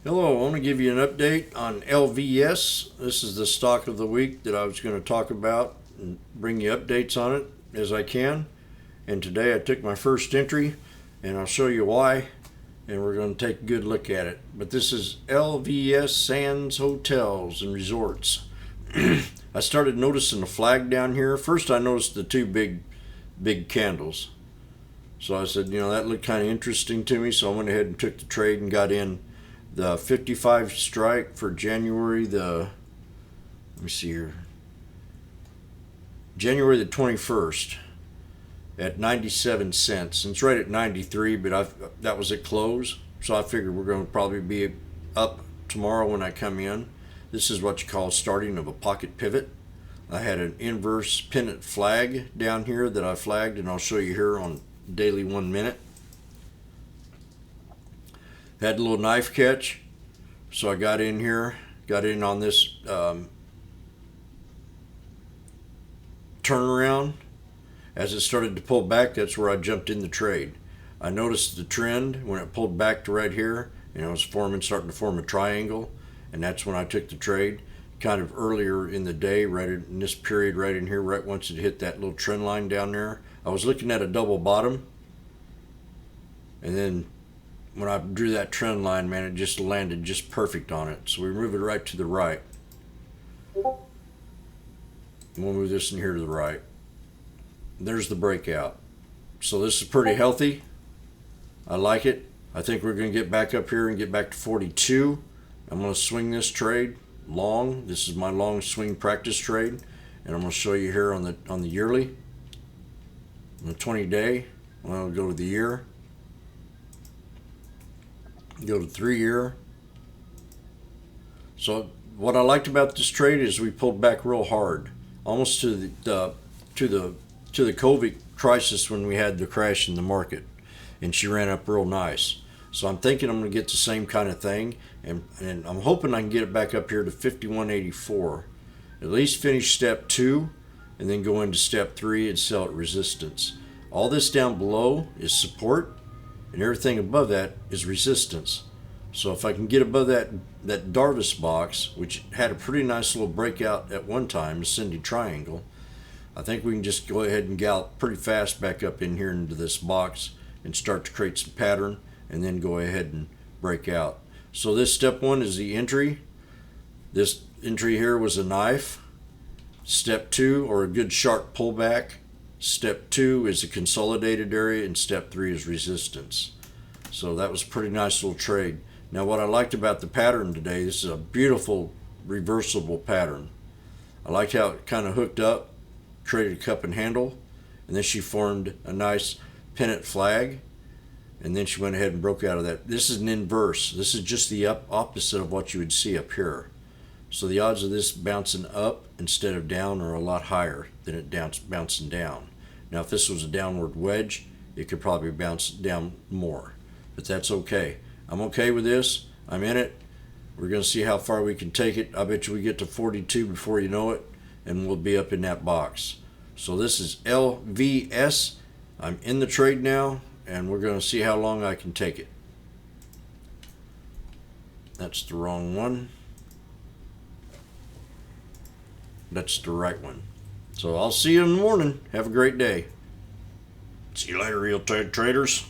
Hello, I want to give you an update on LVS. This is the stock of the week that I was going to talk about and bring you updates on it as I can. And today I took my first entry and I'll show you why, and we're going to take a good look at it. But this is LVS Sands Hotels and Resorts. I started noticing the flag down here. First I noticed the two big candles. So I said, that looked kind of interesting to me, so I went ahead and took the trade and got in the 55 strike for January let me see here, January the 21st at 97 cents. And it's right at 93, but that was at close, so I figured we're going to probably be up tomorrow when I come in. This is what you call starting of a pocket pivot. I had an inverse pennant flag down here that I flagged, and I'll show you here on daily 1 minute. Had a little knife catch, so I got in here, got in on this turnaround. As it started to pull back, that's where I jumped in the trade. I noticed the trend when it pulled back to right here, it was starting to form a triangle, and that's when I took the trade. Kind of earlier in the day, right in this period right in here, right once it hit that little trend line down there. I was looking at a double bottom, and then when I drew that trend line, man, it just landed just perfect on it. So we move it right to the right. We'll move this in here to the right. There's the breakout. So this is pretty healthy. I like it. I think we're going to get back up here and get back to 42. I'm going to swing this trade long. This is my long swing practice trade, and I'm going to show you here on the yearly, on the 20-day. Well, I'll go to the year. Go to 3-year. So what I liked about this trade is we pulled back real hard, almost to the COVID crisis when we had the crash in the market, and she ran up real nice. So I'm thinking I'm going to get the same kind of thing, and I'm hoping I can get it back up here to 51.84. At least finish step 2, and then go into step 3 and sell at resistance. All this down below is support, and everything above that is resistance. So if I can get above that Darvis box, which had a pretty nice little breakout at one time, ascending triangle, I think we can just go ahead and gallop pretty fast back up in here into this box and start to create some pattern, and then go ahead and break out. So this step 1 is the entry. This entry here was a knife. Step 2, or a good sharp pullback. Step 2 is a consolidated area, and step 3 is resistance. So that was a pretty nice little trade. Now what I liked about the pattern today, this is a beautiful reversible pattern. I liked how it kind of hooked up, created a cup and handle, and then she formed a nice pennant flag, and then she went ahead and broke out of that. This is an inverse. This is just the opposite of what you would see up here. So the odds of this bouncing up instead of down are a lot higher than it bouncing down. Now if this was a downward wedge, it could probably bounce down more, but that's okay. I'm okay with this. I'm in it. We're going to see how far we can take it. I bet you we get to 42 before you know it, and we'll be up in that box. So this is LVS. I'm in the trade now, and we're going to see how long I can take it. That's the wrong one. That's the right one. So I'll see you in the morning. Have a great day. See you later, real traders.